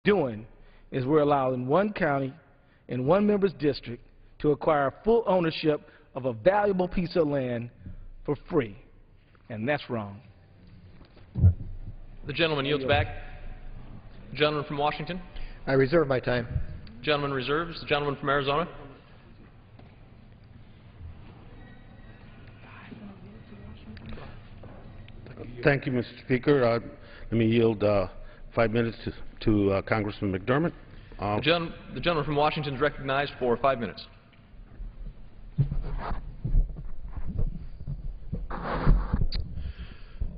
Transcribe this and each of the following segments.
doing is we're allowing one county in one member's district to acquire full ownership of a valuable piece of land for free, and that's wrong. The gentleman yields back. The gentleman from Washington. I reserve my time. Gentleman reserves. The gentleman from Arizona. Thank you, Mr. Speaker. Let me yield 5 minutes to Congressman McDermott. The gentleman from Washington is recognized for 5 minutes.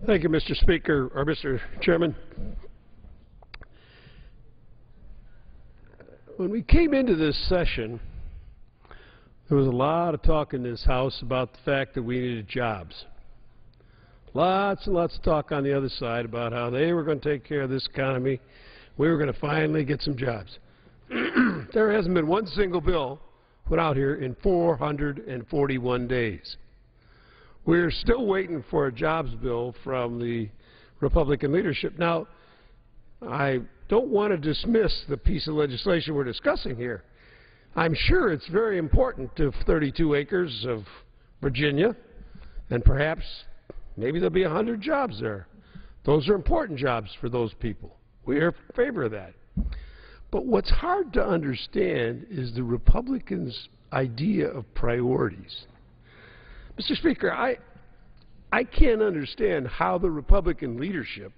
Thank you, Mr. Speaker, or Mr. Chairman. When we came into this session, there was a lot of talk in this House about the fact that we needed jobs. Lots and lots of talk on the other side about how they were going to take care of this economy. We were going to finally get some jobs. There hasn't been one single bill put out here in 441 days. We're still waiting for a jobs bill from the Republican leadership. Now, I don't want to dismiss the piece of legislation we're discussing here. I'm sure it's very important to 32 acres of Virginia, and perhaps maybe there'll be 100 jobs there. Those are important jobs for those people. We are in favor of that. But what's hard to understand is the Republicans' idea of priorities. Mr. Speaker, I can't understand how the Republican leadership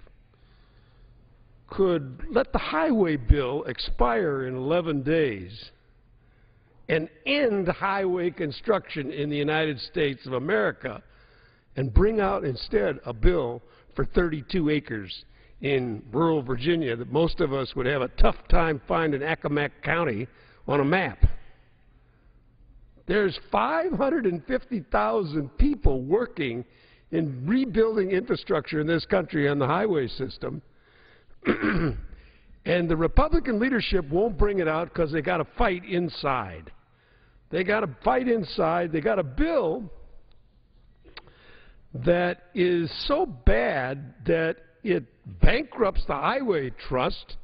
could let the highway bill expire in 11 days and end highway construction in the United States of America and bring out instead a bill for 32 acres in rural Virginia that most of us would have a tough time finding Accomack County on a map. There's 550,000 people working in rebuilding infrastructure in this country on the highway system, and the Republican leadership won't bring it out because they got to fight inside. They got to fight inside. They got a bill that is so bad that it bankrupts the Highway Trust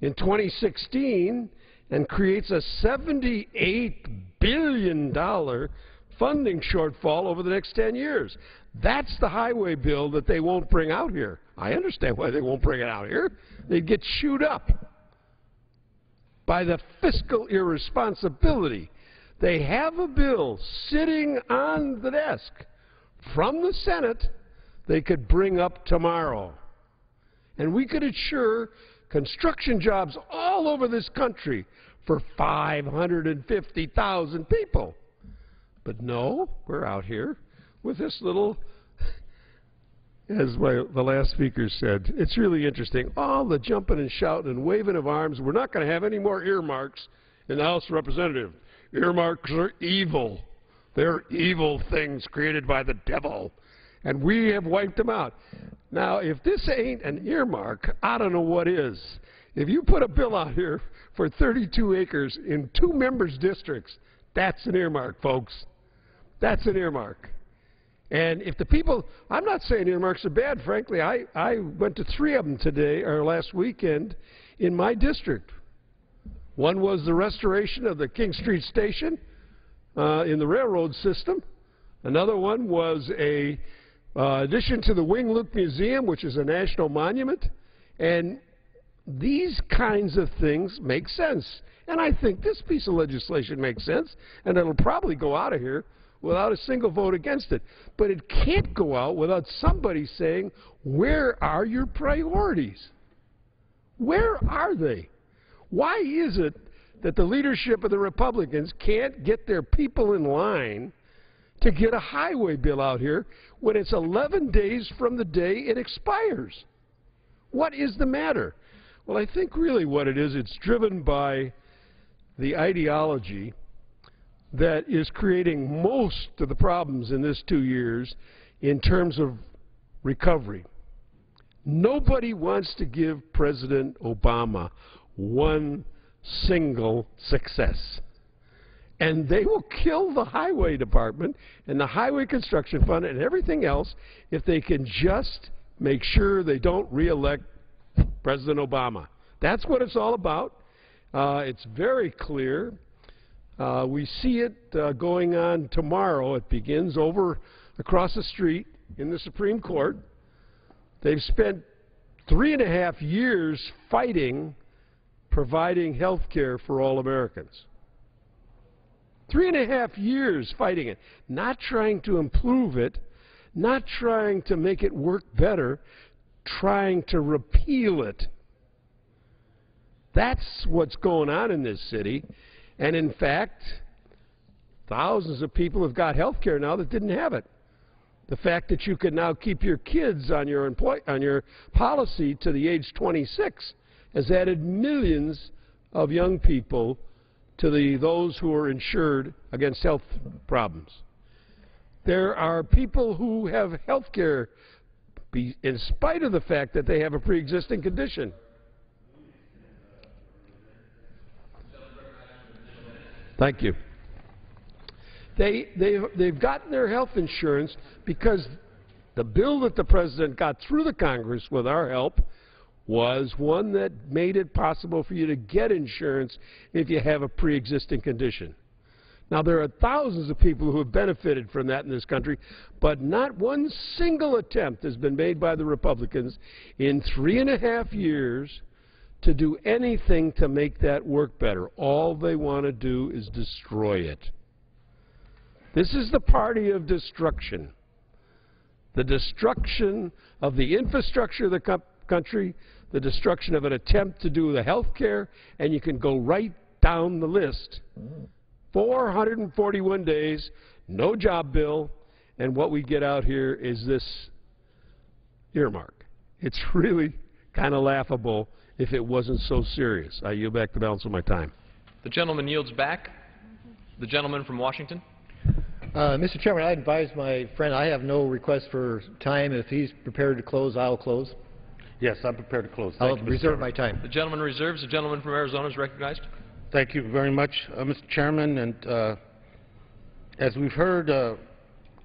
in 2016 and creates a $78 billion funding shortfall over the next 10 years. That's the highway bill that they won't bring out here. I understand why they won't bring it out here. They'd get chewed up by the fiscal irresponsibility. They have a bill sitting on the desk from the Senate they could bring up tomorrow. And we could ensure construction jobs all over this country for 550,000 people. But no, we're out here with this little, as the last speaker said, it's really interesting, all the jumping and shouting and waving of arms. We're not going to have any more earmarks in the House of Representatives. Earmarks are evil. They're evil things created by the devil, and we have wiped them out. Now, if this ain't an earmark, I don't know what is. If you put a bill out here for 32 acres in 2 members' districts, that's an earmark, folks. That's an earmark. And if the people, I'm not saying earmarks are bad, frankly. I went to 3 of them today, or last weekend, in my district. One was the restoration of the King Street Station in the railroad system. Another one was a addition to the Wing Luke Museum, which is a national monument. And these kinds of things make sense. And I think this piece of legislation makes sense, and it'll probably go out of here without a single vote against it. But it can't go out without somebody saying, where are your priorities? Where are they? Why is it that the leadership of the Republicans can't get their people in line to get a highway bill out here when it's 11 days from the day it expires? What is the matter? Well, I think really what it is, it's driven by the ideology that is creating most of the problems in this 2 years in terms of recovery. Nobody wants to give President Obama one single success. And they will kill the highway department and the highway construction fund and everything else if they can just make sure they don't re-elect President Obama. That's what it's all about. It's very clear. We see it going on tomorrow. It begins over across the street in the Supreme Court. They've spent 3.5 years fighting providing health care for all Americans. 3.5 years fighting it, not trying to improve it, not trying to make it work better, trying to repeal it. That's what's going on in this city. And in fact, thousands of people have got health care now that didn't have it. The fact that you can now keep your kids on your policy to the age 26 has added millions of young people to those who are insured against health problems. There are people who have health care in spite of the fact that they have a pre-existing condition. Thank you. They've gotten their health insurance because the bill that the President got through the Congress with our help was one that made it possible for you to get insurance if you have a pre-existing condition. Now, there are thousands of people who have benefited from that in this country, but not one single attempt has been made by the Republicans in 3.5 years to do anything to make that work better. All they want to do is destroy it. This is the party of destruction. The destruction of the infrastructure of the country, the destruction of an attempt to do the health care, and you can go right down the list. 441 days, no job bill, and what we get out here is this earmark. It's really kind of laughable if it wasn't so serious. I yield back the balance of my time. The gentleman yields back. The gentleman from Washington. Mr. Chairman, I advise my friend I have no request for time. If he's prepared to close, I'll close. Yes, I'm prepared to close. I'll Thank you, Mr. reserve Chairman. my time. The gentleman reserves. The gentleman from Arizona is recognized. Thank you very much, Mr. Chairman. And as we've heard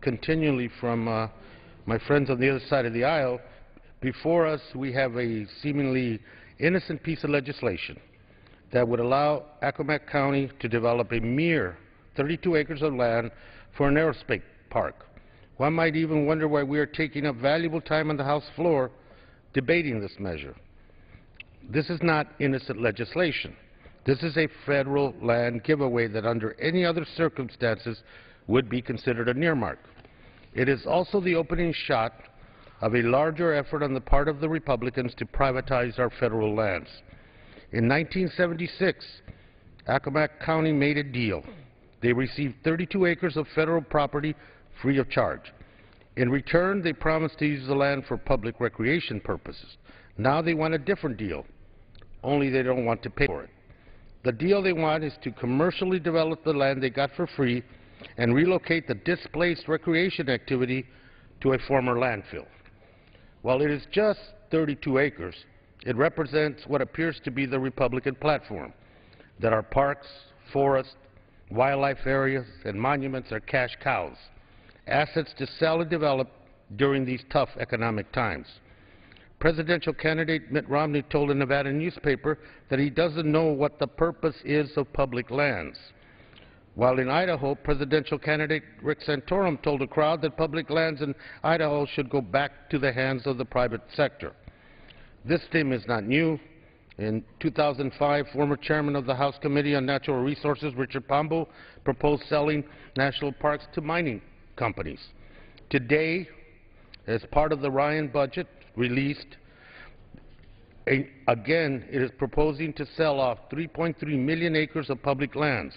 continually from my friends on the other side of the aisle, before us we have a seemingly innocent piece of legislation that would allow Accomack County to develop a mere 32 acres of land for an aerospace park. One might even wonder why we are taking up valuable time on the House floor debating this measure. This is not innocent legislation. This is a federal land giveaway that under any other circumstances would be considered an earmark. It is also the opening shot of a larger effort on the part of the Republicans to privatize our federal lands. In 1976, Accomack County made a deal. They received 32 acres of federal property free of charge. In return, they promised to use the land for public recreation purposes. Now they want a different deal, only they don't want to pay for it. The deal they want is to commercially develop the land they got for free and relocate the displaced recreation activity to a former landfill. While it is just 32 acres, it represents what appears to be the Republican platform, that our parks, forests, wildlife areas, and monuments are cash cows, assets to sell and develop during these tough economic times. Presidential candidate Mitt Romney told a Nevada newspaper that he doesn't know what the purpose is of public lands. While in Idaho, presidential candidate Rick Santorum told a crowd that public lands in Idaho should go back to the hands of the private sector. This theme is not new. In 2005, former chairman of the House Committee on Natural Resources, Richard Pombo, proposed selling national parks to mining companies. Today, as part of the Ryan budget released, again, it is proposing to sell off 3.3 million acres of public lands.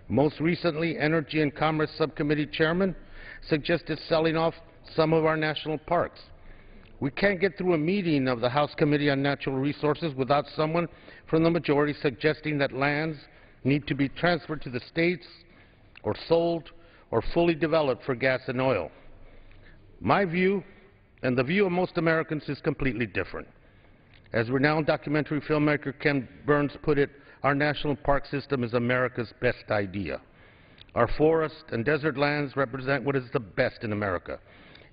Most recently, Energy and Commerce Subcommittee Chairman suggested selling off some of our national parks. We can't get through a meeting of the House Committee on Natural Resources without someone from the majority suggesting that lands need to be transferred to the states or sold or fully developed for gas and oil. My view, and the view of most Americans, is completely different. As renowned documentary filmmaker Ken Burns put it, our national park system is America's best idea. Our forest and desert lands represent what is the best in America,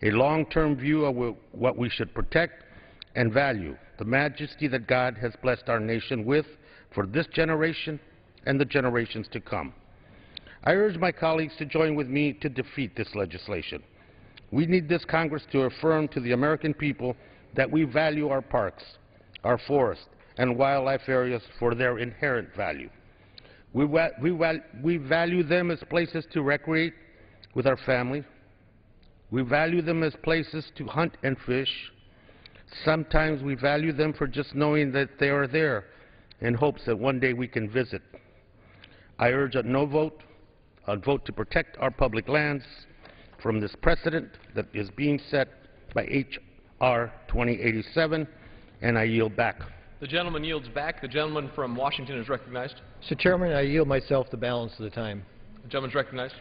a long-term view of what we should protect and value the majesty that God has blessed our nation with for this generation and the generations to come. I urge my colleagues to join with me to defeat this legislation. We need this Congress to affirm to the American people that we value our parks, our forests, and wildlife areas for their inherent value. We value them as places to recreate with our family. We value them as places to hunt and fish. Sometimes we value them for just knowing that they are there in hopes that one day we can visit. I urge a no vote, a vote to protect our public lands from this precedent that is being set by H.R. 2087, and I yield back. The gentleman yields back. The gentleman from Washington is recognized. Mr. Chairman, I yield myself the balance of the time. The gentleman is recognized.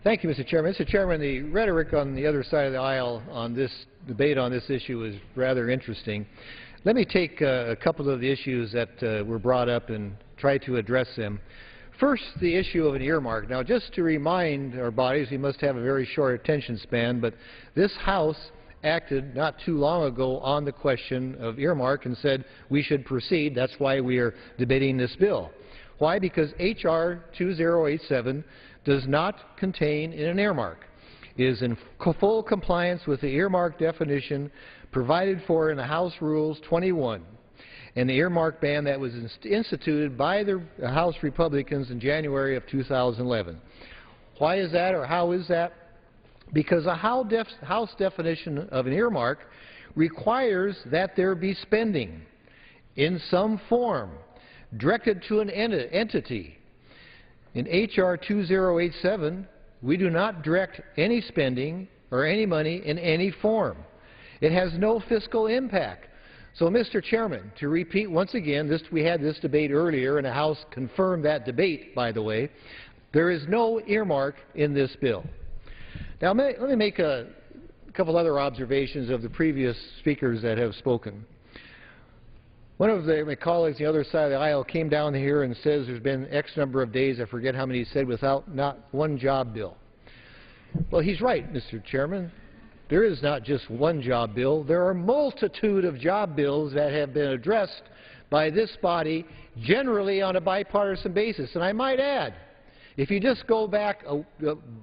Thank you, Mr. Chairman. Mr. Chairman, the rhetoric on the other side of the aisle on this debate on this issue is rather interesting. Let me take a couple of the issues that were brought up and try to address them. First, the issue of an earmark. Now, just to remind our bodies, we must have a very short attention span, but this House acted not too long ago on the question of earmark and said we should proceed. That's why we are debating this bill. Why? Because H.R. 2087 does not contain an earmark. It is in full compliance with the earmark definition provided for in the House Rules 21 and the earmark ban that was instituted by the House Republicans in January of 2011. Why is that, or how is that? Because a House definition of an earmark requires that there be spending in some form directed to an entity. In H.R. 2087, we do not direct any spending or any money in any form. It has no fiscal impact. So, Mr. Chairman, to repeat once again, we had this debate earlier, and the House confirmed that debate, by the way. There is no earmark in this bill. Now, let me make a couple other observations of the previous speakers that have spoken. One of my colleagues on the other side of the aisle came down here and says there's been X number of days, I forget how many he said, without not one job bill. Well, he's right, Mr. Chairman. There is not just one job bill. There are a multitude of job bills that have been addressed by this body, generally on a bipartisan basis. And I might add, if you just go back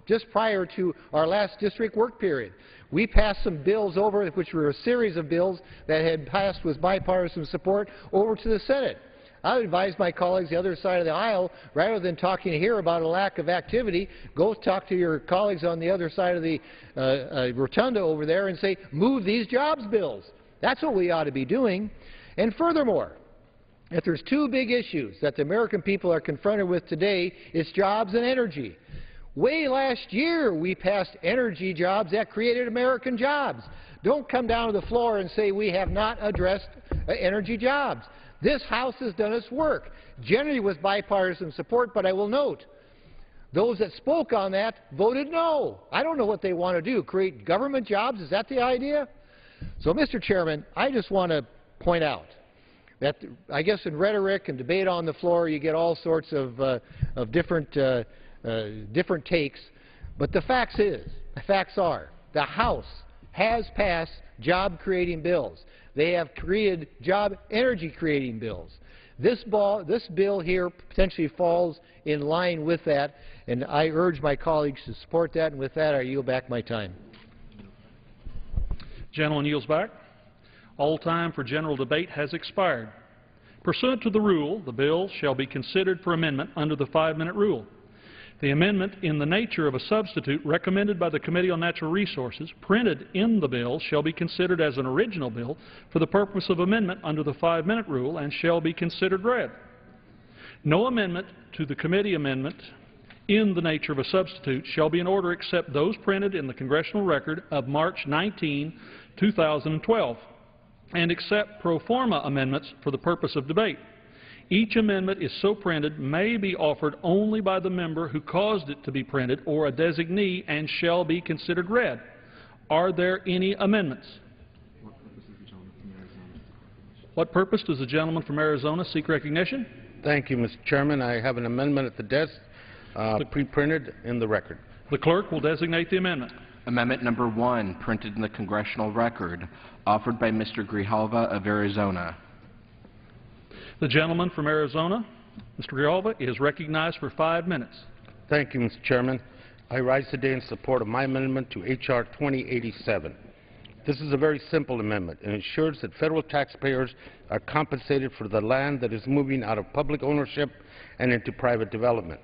just prior to our last district work period, we passed some bills over, which were a series of bills that had passed with bipartisan support, over to the Senate. I would advise my colleagues the other side of the aisle, rather than talking here about a lack of activity, go talk to your colleagues on the other side of the rotunda over there and say, move these jobs bills. That's what we ought to be doing. And furthermore, if there's two big issues that the American people are confronted with today, it's jobs and energy. Way last year, we passed energy jobs that created American jobs. Don't come down to the floor and say we have not addressed energy jobs. This House has done its work, generally with bipartisan support, but I will note, those that spoke on that voted no. I don't know what they want to do, create government jobs? Is that the idea? So, Mr. Chairman, I just want to point out that I guess in rhetoric and debate on the floor you get all sorts of different takes, but the facts are the House has passed job-creating bills. They have created energy-creating bills. This bill here potentially falls in line with that, and I urge my colleagues to support that, and with that I yield back my time. Gentleman yields back. All time for general debate has expired. Pursuant to the rule, the bill shall be considered for amendment under the 5-minute rule. The amendment in the nature of a substitute recommended by the Committee on Natural Resources, printed in the bill, shall be considered as an original bill for the purpose of amendment under the 5-minute rule and shall be considered read. No amendment to the committee amendment in the nature of a substitute shall be in order except those printed in the Congressional Record of March 19, 2012, and except pro forma amendments for the purpose of debate. Each amendment is so printed may be offered only by the member who caused it to be printed or a designee and shall be considered read. Are there any amendments? What purpose does the gentleman from Arizona seek recognition? Thank you, Mr. Chairman. I have an amendment at the desk, pre-printed in the record. The clerk will designate the amendment. Amendment number 1, printed in the Congressional Record, offered by Mr. Grijalva of Arizona. The gentleman from Arizona, Mr. Grijalva, is recognized for 5 minutes. Thank you, Mr. Chairman. I rise today in support of my amendment to H.R. 2087. This is a very simple amendment. It ensures that federal taxpayers are compensated for the land that is moving out of public ownership and into private development.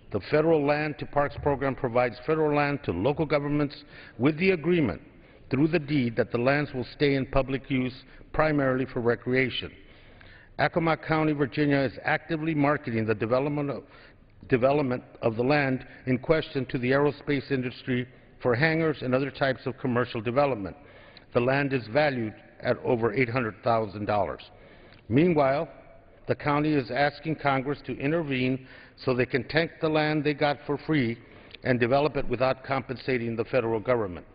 The Federal Land to Parks program provides federal land to local governments with the agreement through the deed that the lands will stay in public use primarily for recreation. Accomack County, Virginia is actively marketing the development of the land in question to the aerospace industry for hangars and other types of commercial development. The land is valued at over $800,000. Meanwhile, the county is asking Congress to intervene so they can take the land they got for free and develop it without compensating the federal government.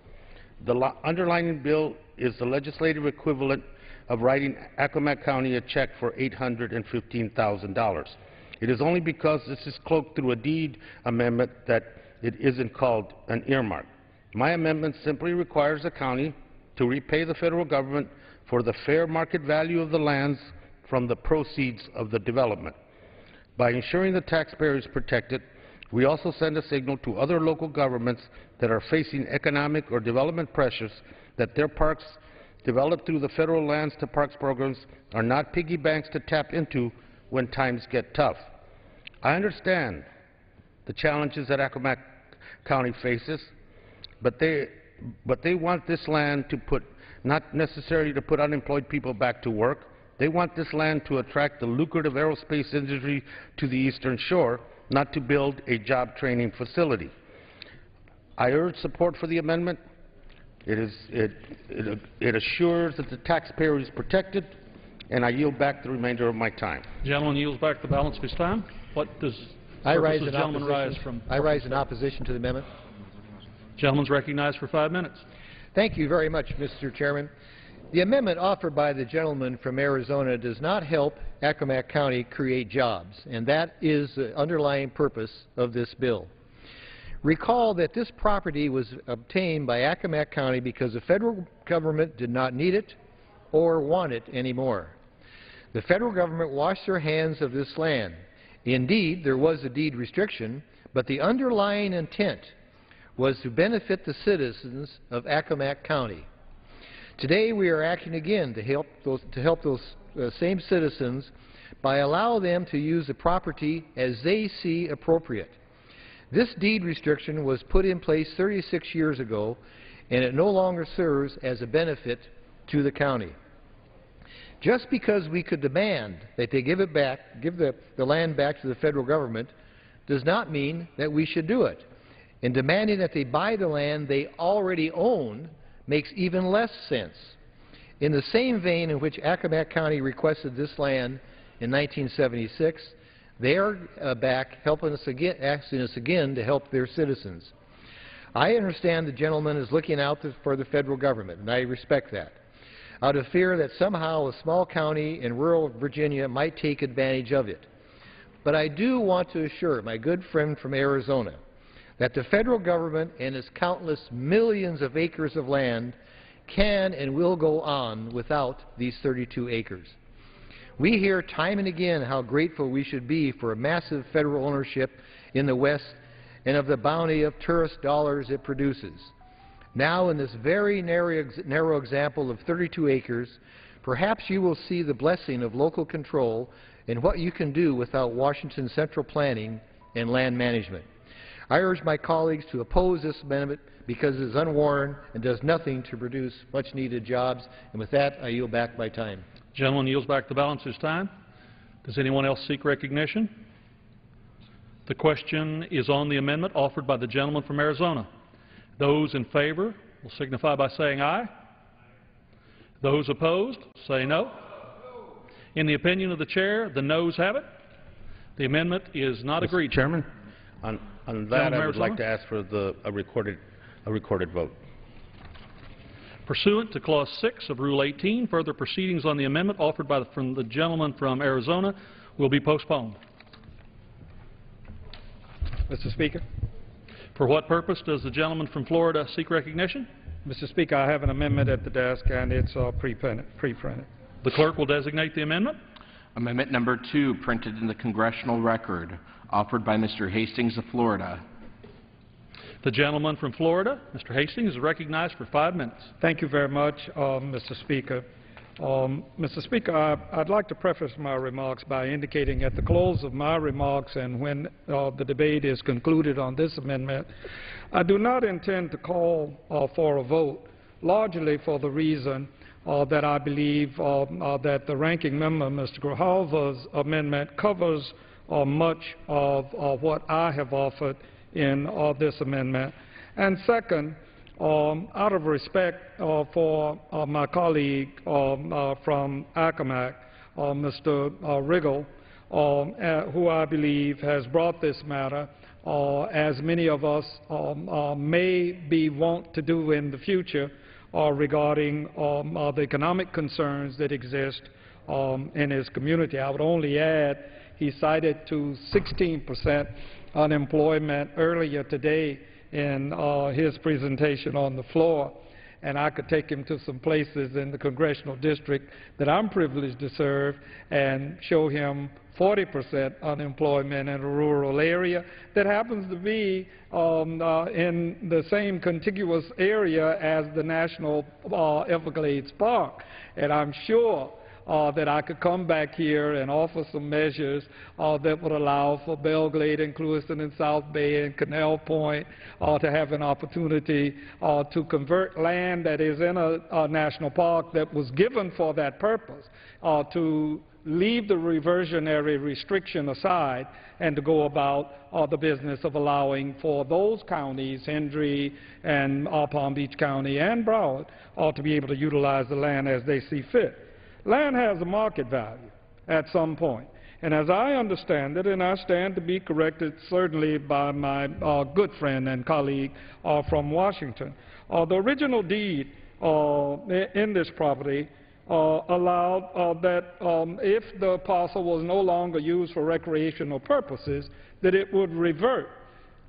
The underlying bill is the legislative equivalent of writing Accomack County a check for $815,000. It is only because this is cloaked through a deed amendment that it isn't called an earmark. My amendment simply requires the county to repay the federal government for the fair market value of the lands from the proceeds of the development. By ensuring the taxpayer is protected, we also send a signal to other local governments that are facing economic or development pressures that their parks developed through the Federal Lands to Parks programs are not piggy banks to tap into when times get tough. I understand the challenges that Accomack County faces, but they want this land to put, not necessarily to put unemployed people back to work. They want this land to attract the lucrative aerospace industry to the Eastern Shore, not to build a job training facility. I urge support for the amendment. It assures that the taxpayer is protected, and I yield back the remainder of my time. The gentleman yields back the balance of his time. What does I rise the in gentleman rise opposition. from? I rise in opposition to the amendment. Gentleman's recognized for 5 minutes. Thank you very much, Mr. Chairman. The amendment offered by the gentleman from Arizona does not help Accomack County create jobs, and that is the underlying purpose of this bill. Recall that this property was obtained by Accomack County because the federal government did not need it or want it anymore. The federal government washed their hands of this land. Indeed, there was a deed restriction, but the underlying intent was to benefit the citizens of Accomack County. Today we are acting again to help those same citizens by allowing them to use the property as they see appropriate. This deed restriction was put in place 36 years ago, and it no longer serves as a benefit to the county. Just because we could demand that they give the land back to the federal government, does not mean that we should do it. And demanding that they buy the land they already own makes even less sense. In the same vein in which Accomack County requested this land in 1976, they are back helping us again, asking us again to help their citizens. I understand the gentleman is looking out for the federal government, and I respect that, out of fear that somehow a small county in rural Virginia might take advantage of it. But I do want to assure my good friend from Arizona that the federal government and its countless millions of acres of land can and will go on without these 32 acres. We hear time and again how grateful we should be for a massive federal ownership in the West and of the bounty of tourist dollars it produces. Now, in this very narrow example of 32 acres, perhaps you will see the blessing of local control and what you can do without Washington's central planning and land management. I urge my colleagues to oppose this amendment because it is unwarranted and does nothing to produce much-needed jobs. And with that, I yield back my time. The gentleman yields back the balance of his time. Does anyone else seek recognition? The question is on the amendment offered by the gentleman from Arizona. Those in favor will signify by saying aye. Those opposed, say no. In the opinion of the chair, the noes have it. The amendment is not agreed to. Chairman, on that, I would like to ask for a recorded vote. Pursuant to Clause 6 of Rule 18, further proceedings on the amendment offered from the gentleman from Arizona will be postponed. Mr. Speaker. For what purpose does the gentleman from Florida seek recognition? Mr. Speaker, I have an amendment at the desk, and it's pre-printed. The clerk will designate the amendment. Amendment number 2, printed in the Congressional Record, offered by Mr. Hastings of Florida. The gentleman from Florida, Mr. Hastings, is recognized for 5 minutes. Thank you very much, Mr. Speaker. Mr. Speaker, I'd like to preface my remarks by indicating at the close of my remarks and when the debate is concluded on this amendment, I do not intend to call for a vote, largely for the reason that I believe that the ranking member, Mr. Grijalva's amendment, covers much of what I have offered in this amendment. And second, out of respect for my colleague from Accomack, Mr. Riggle, who I believe has brought this matter, as many of us may be wont to do in the future, regarding the economic concerns that exist in his community. I would only add he cited to 16% unemployment earlier today in his presentation on the floor, and I could take him to some places in the congressional district that I'm privileged to serve and show him 40% unemployment in a rural area that happens to be in the same contiguous area as the National Everglades Park. And I'm sure that I could come back here and offer some measures that would allow for Belglade and Clewiston and South Bay and Canal Point to have an opportunity to convert land that is in a national park that was given for that purpose, to leave the reversionary restriction aside and to go about the business of allowing for those counties, Hendry and Palm Beach County and Broward, to be able to utilize the land as they see fit. Land has a market value at some point. And as I understand it, and I stand to be corrected certainly by my good friend and colleague from Washington, the original deed in this property allowed that if the parcel was no longer used for recreational purposes, that it would revert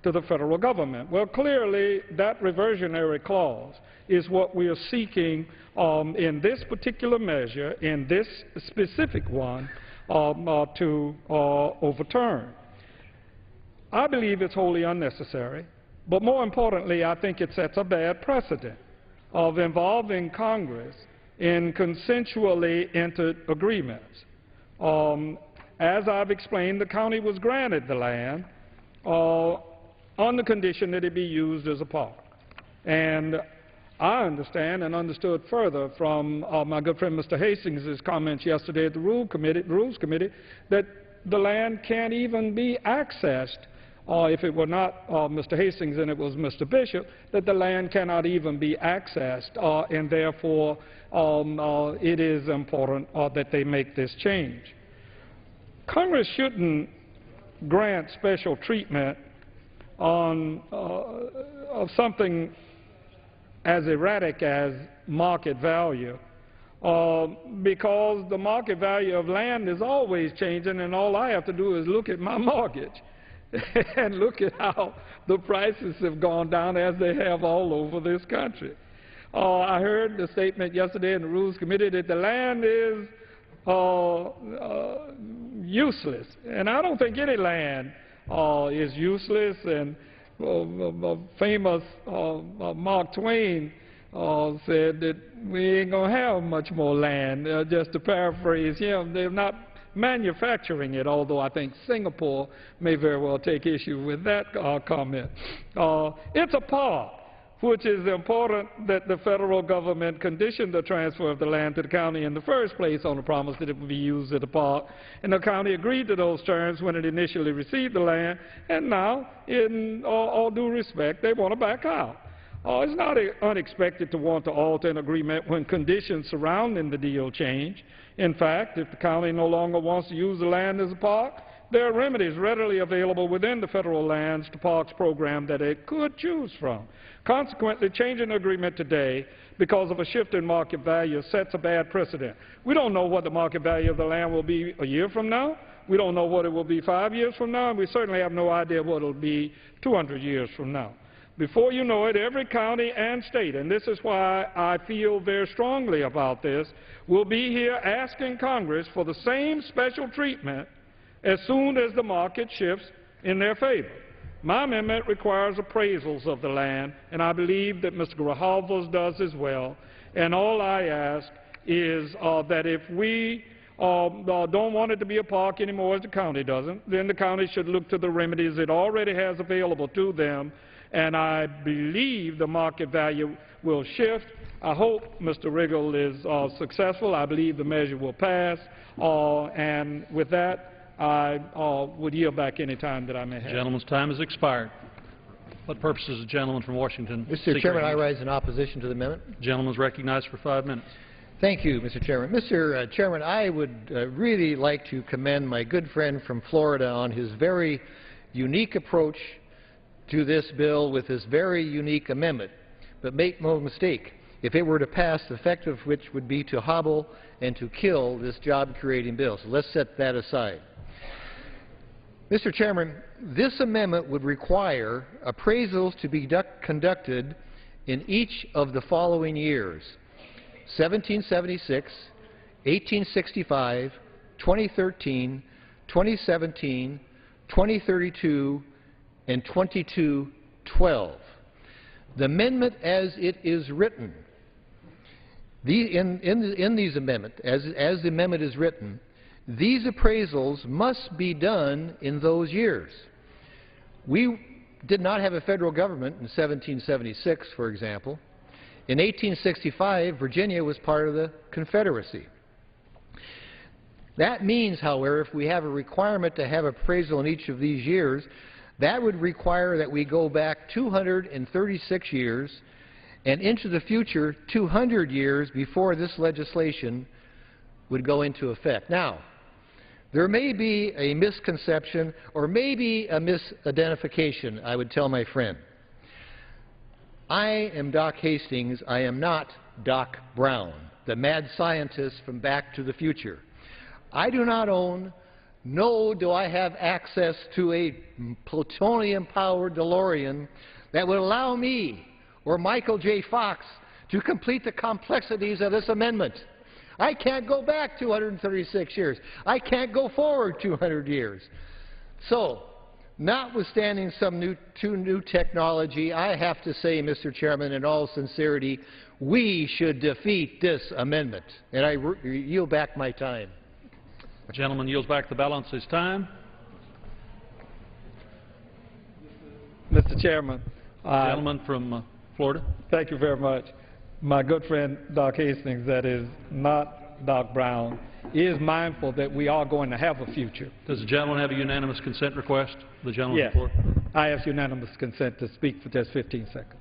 to the federal government. Well, clearly that reversionary clause is what we are seeking in this particular measure, in this specific one, to overturn. I believe it's wholly unnecessary, but more importantly, I think it sets a bad precedent of involving Congress in consensually entered agreements. As I've explained, the county was granted the land on the condition that it be used as a park. And I understand and understood further from my good friend Mr. Hastings' comments yesterday at the Rules Committee that the land can't even be accessed, if it were not Mr. Hastings and it was Mr. Bishop, that the land cannot even be accessed, and therefore it is important that they make this change. Congress shouldn't grant special treatment on of something as erratic as market value, because the market value of land is always changing, and all I have to do is look at my mortgage and look at how the prices have gone down as they have all over this country. I heard the statement yesterday in the Rules Committee that the land is useless, and I don't think any land is useless. And famous Mark Twain said that we ain't going to have much more land. Just to paraphrase him, they're not manufacturing it, although I think Singapore may very well take issue with that comment. It's a park, which is important that the federal government conditioned the transfer of the land to the county in the first place on the promise that it would be used as a park. And the county agreed to those terms when it initially received the land, and now, in all due respect, they want to back out. It's not unexpected to want to alter an agreement when conditions surrounding the deal change. In fact, if the county no longer wants to use the land as a park, there are remedies readily available within the federal lands to parks program that it could choose from. Consequently, changing the agreement today because of a shift in market value sets a bad precedent. We don't know what the market value of the land will be a year from now. We don't know what it will be 5 years from now, and we certainly have no idea what it will be 200 years from now. Before you know it, every county and state, and this is why I feel very strongly about this, will be here asking Congress for the same special treatment as soon as the market shifts in their favor. My amendment requires appraisals of the land, and I believe that Mr. Grijalva's does as well. And all I ask is that if we don't want it to be a park anymore, as the county doesn't, then the county should look to the remedies it already has available to them, and I believe the market value will shift. I hope Mr. Riggle is successful. I believe the measure will pass, and with that, I would yield back any time that I may have. The gentleman's time has expired. What purpose does the gentleman from Washington Mr. seek Chairman, I recognition? rise in opposition to the amendment. The gentleman is recognized for 5 minutes. Thank you, Mr. Chairman. Mr. Chairman, I would really like to commend my good friend from Florida on his very unique approach to this bill with this very unique amendment. But make no mistake, if it were to pass, the effect of which would be to hobble and to kill this job-creating bill. So let's set that aside. Mr. Chairman, this amendment would require appraisals to be conducted in each of the following years: 1776, 1865, 2013, 2017, 2032, and 2212. The amendment as it is written, in these amendments, as the amendment is written, these appraisals must be done in those years. We did not have a federal government in 1776, for example. In 1865, Virginia was part of the Confederacy. That means, however, if we have a requirement to have appraisal in each of these years, that would require that we go back 236 years and into the future 200 years before this legislation would go into effect. Now, there may be a misconception or maybe a misidentification, I would tell my friend. I am Doc Hastings. I am not Doc Brown, the mad scientist from Back to the Future. I do not own, nor do I have access to a plutonium-powered DeLorean that would allow me or Michael J. Fox to complete the complexities of this amendment. I can't go back 236 years. I can't go forward 200 years. So, notwithstanding some new technology, I have to say, Mr. Chairman, in all sincerity, we should defeat this amendment. And I yield back my time. The gentleman yields back the balance of his time. Mr. Chairman. Gentleman from Florida. Thank you very much. My good friend Doc Hastings, that is not Doc Brown, is mindful that we are going to have a future. Does the gentleman have a unanimous consent request? The gentleman Yes. from Florida. I ask unanimous consent to speak for just 15 seconds.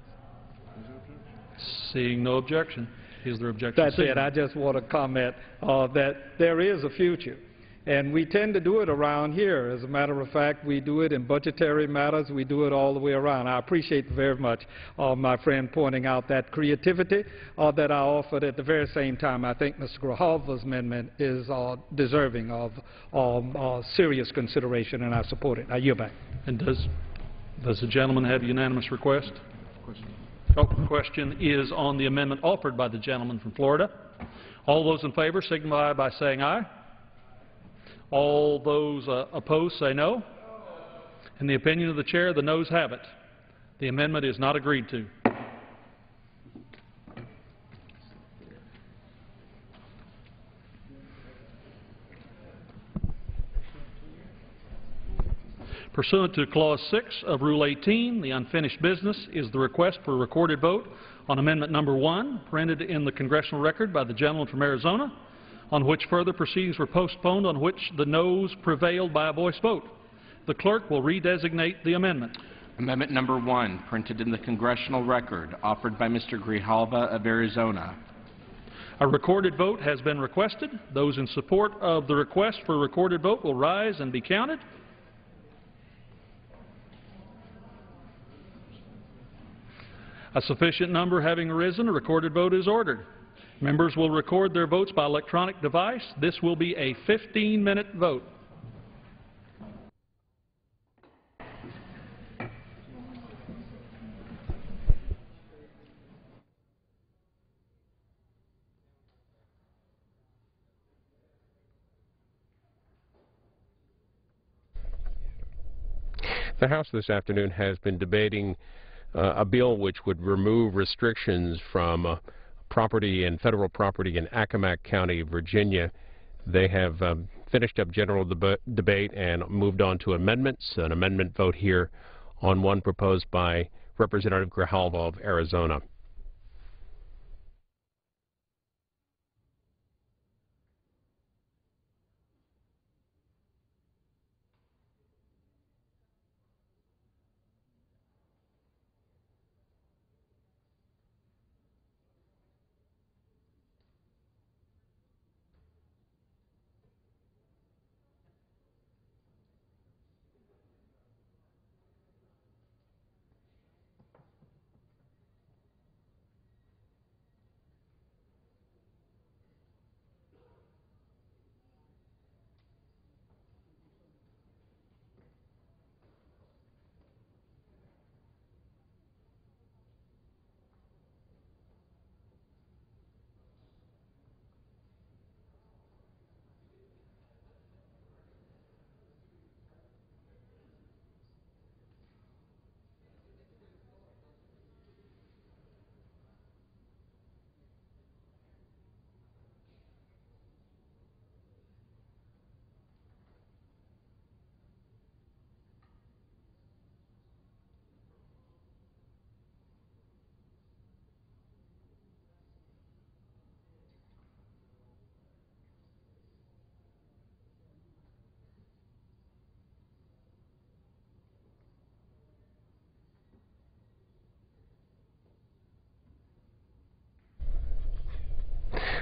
Seeing no objection. Is there objection? That's it. I just want to comment that there is a future. And we tend to do it around here. As a matter of fact, we do it in budgetary matters. We do it all the way around. I appreciate very much my friend pointing out that creativity that I offered. At the very same time, I think Mr. Grijalva's amendment is deserving of serious consideration, and I support it. I yield back. And does the gentleman have a unanimous request? Question is on the amendment offered by the gentleman from Florida. All those in favor signify by saying aye. All those opposed say no. In the opinion of the chair, the noes have it. The amendment is not agreed to. Pursuant to Clause 6 of Rule 18, the unfinished business is the request for a recorded vote on Amendment Number 1, printed in the congressional record by the gentleman from Arizona, on which further proceedings were postponed, on which the noes prevailed by a voice vote. The clerk will redesignate the amendment. Amendment Number 1, printed in the congressional record, offered by Mr. Grijalva of Arizona. A recorded vote has been requested. Those in support of the request for a recorded vote will rise and be counted. A sufficient number having arisen, a recorded vote is ordered. Members will record their votes by electronic device. This will be a 15-minute vote. The House this afternoon has been debating a bill which would remove restrictions from property and federal property in Accomack County, Virginia. They have finished up general debate and moved on to amendments. An amendment vote here on one proposed by Representative Grijalva of Arizona.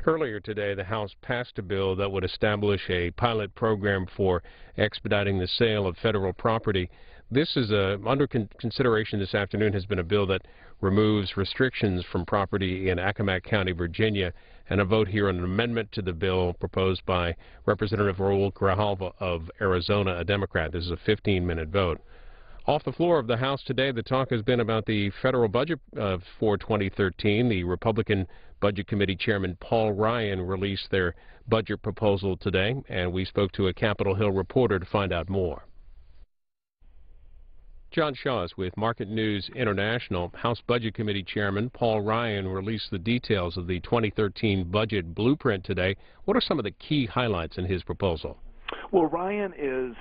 Earlier today, the House passed a bill that would establish a pilot program for expediting the sale of federal property. This is under consideration this afternoon has been a bill that removes restrictions from property in Accomack County, Virginia, and a vote here on an amendment to the bill proposed by Representative Raul Grijalva of Arizona, a Democrat. This is a 15-minute vote. Off the floor of the House today, the talk has been about the federal budget for 2013. The Republican Budget Committee Chairman Paul Ryan released their budget proposal today, and we spoke to a Capitol Hill reporter to find out more. John Shaws with Market News International. House Budget Committee Chairman Paul Ryan released the details of the 2013 budget blueprint today. What are some of the key highlights in his proposal? Well, Ryan is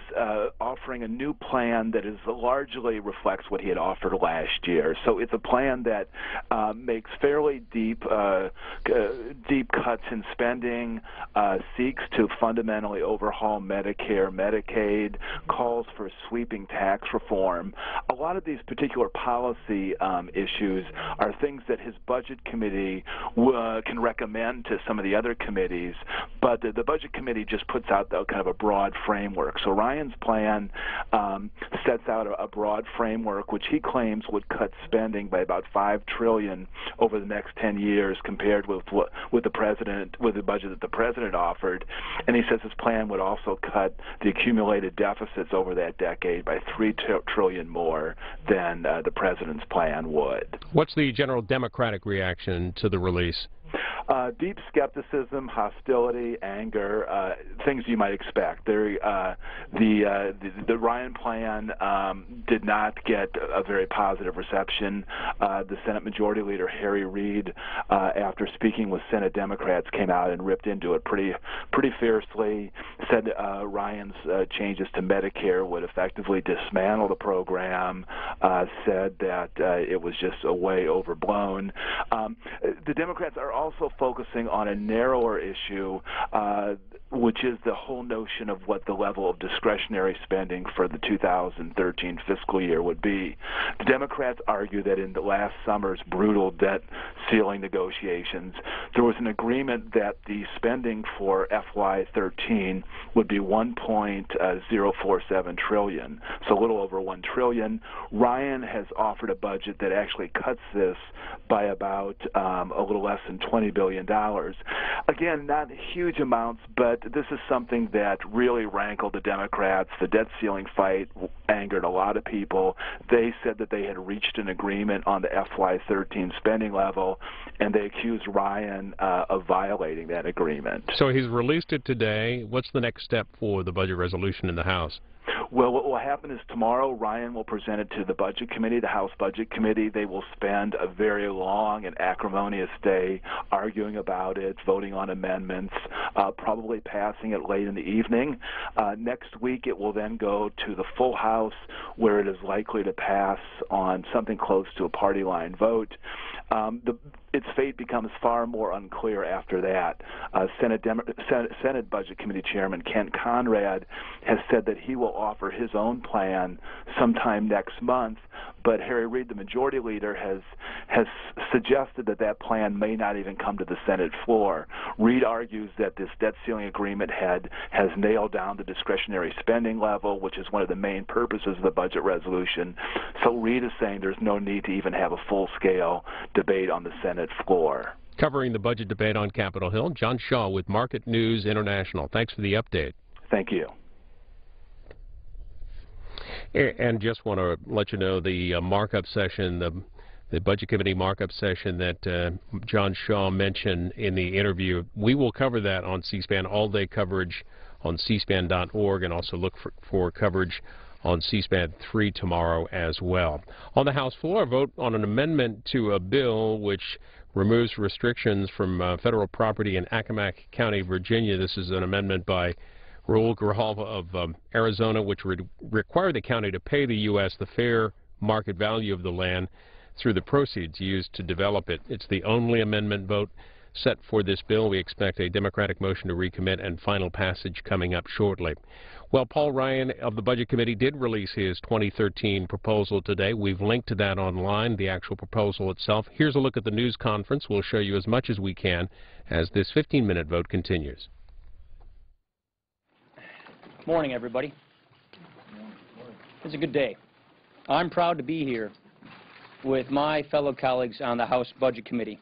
offering a new plan that is largely reflects what he had offered last year. So it's a plan that makes fairly deep cuts in spending, seeks to fundamentally overhaul Medicare, Medicaid, calls for sweeping tax reform. A lot of these particular policy issues are things that his budget committee can recommend to some of the other committees, but the budget committee just puts out kind of a broad framework. So Ryan's plan sets out a broad framework which he claims would cut spending by about $5 trillion over the next 10 years compared with the budget that the president offered. And he says his plan would also cut the accumulated deficits over that decade by $3 trillion more than the president's plan would. What's the general Democratic reaction to the release? Deep skepticism, hostility, anger, things you might expect. The Ryan plan did not get a very positive reception. The Senate Majority Leader Harry Reid, after speaking with Senate Democrats, came out and ripped into it pretty fiercely. Said Ryan's changes to Medicare would effectively dismantle the program. Said that it was just way overblown. The Democrats are also focusing on a narrower issue, which is the whole notion of what the level of discretionary spending for the 2013 fiscal year would be. The Democrats argue that in the last summer's brutal debt ceiling negotiations, there was an agreement that the spending for FY13 would be $1.047 trillion, so a little over $1 trillion. Ryan has offered a budget that actually cuts this by about a little less than $20 billion. Again, not huge amounts, but this is something that really rankled the Democrats. The debt ceiling fight angered a lot of people. They said that they had reached an agreement on the FY13 spending level, and they accused Ryan of violating that agreement. So he's released it today. What's the next step for the budget resolution in the House? Well, what will happen is tomorrow Ryan will present it to the Budget Committee, the House Budget Committee. They will spend a very long and acrimonious day arguing about it, voting on amendments, probably passing it late in the evening. Next week it will then go to the full House, where it is likely to pass on something close to a party line vote. Its fate becomes far more unclear after that. Senate Budget Committee Chairman Kent Conrad has said that he will offer his own plan sometime next month, but Harry Reid, the Majority Leader, has suggested that that plan may not even come to the Senate floor. Reid argues that this debt ceiling agreement has nailed down the discretionary spending level, which is one of the main purposes of the budget resolution. So Reid is saying there's no need to even have a full-scale debate on the Senate floor. Covering the budget debate on Capitol Hill, John Shaw with Market News International. Thanks for the update. Thank you. And just want to let you know the markup session, the Budget Committee markup session that John Shaw mentioned in the interview, we will cover that on C-SPAN, all-day coverage on cspan.org, and also look for coverage on C-SPAN 3 tomorrow as well. On the House floor, a vote on an amendment to a bill which removes restrictions from federal property in Accomack County, Virginia. This is an amendment by Raul Grijalva of Arizona, which would require the county to pay the U.S. the fair market value of the land through the proceeds used to develop it. It's the only amendment vote set for this bill. We expect a Democratic motion to recommit and final passage coming up shortly. Well, Paul Ryan of the Budget Committee did release his 2013 proposal today. We've linked to that online, the actual proposal itself. Here's a look at the news conference. We'll show you as much as we can as this 15-minute vote continues. Morning, everybody. It's a good day. I'm proud to be here with my fellow colleagues on the House Budget Committee.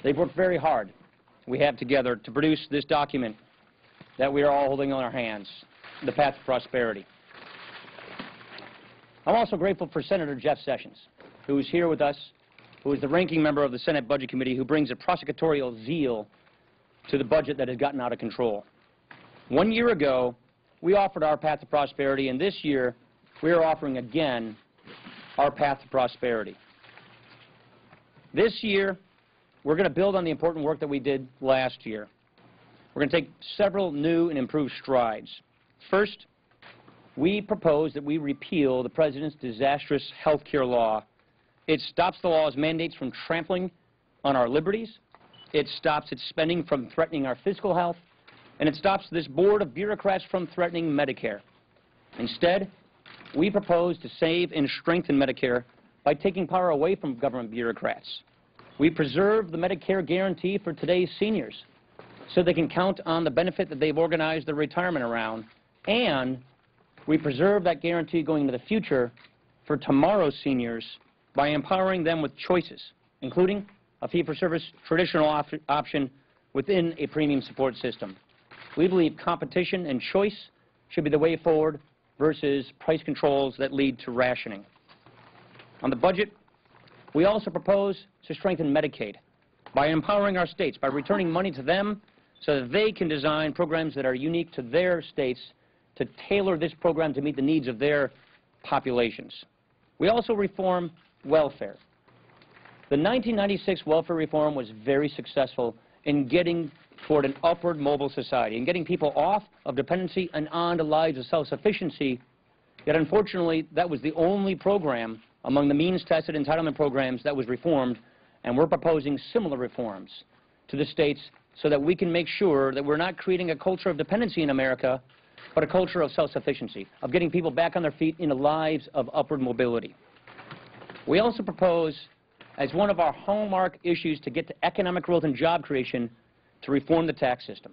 They've worked very hard, we have together, to produce this document that we are all holding on our hands, the Path to Prosperity. I'm also grateful for Senator Jeff Sessions, who is here with us, who is the ranking member of the Senate Budget Committee, who brings a prosecutorial zeal to the budget that has gotten out of control. 1 year ago, we offered our Path to Prosperity, and this year we are offering again our Path to Prosperity. This year, we're going to build on the important work that we did last year. We're going to take several new and improved strides. First, we propose that we repeal the President's disastrous health care law. It stops the law's mandates from trampling on our liberties. It stops its spending from threatening our fiscal health. And it stops this board of bureaucrats from threatening Medicare. Instead, we propose to save and strengthen Medicare by taking power away from government bureaucrats. We preserve the Medicare guarantee for today's seniors so they can count on the benefit that they've organized their retirement around, and we preserve that guarantee going into the future for tomorrow's seniors by empowering them with choices, including a fee-for-service traditional option within a premium support system. We believe competition and choice should be the way forward versus price controls that lead to rationing. On the budget, we also propose to strengthen Medicaid by empowering our states, by returning money to them so that they can design programs that are unique to their states to tailor this program to meet the needs of their populations. We also reform welfare. The 1996 welfare reform was very successful in getting toward an upward mobile society and getting people off of dependency and on to lives of self-sufficiency. Yet unfortunately, that was the only program among the means-tested entitlement programs that was reformed, and we're proposing similar reforms to the states so that we can make sure that we're not creating a culture of dependency in America, but a culture of self-sufficiency, of getting people back on their feet into lives of upward mobility. We also propose, as one of our hallmark issues to get to economic growth and job creation, to reform the tax system.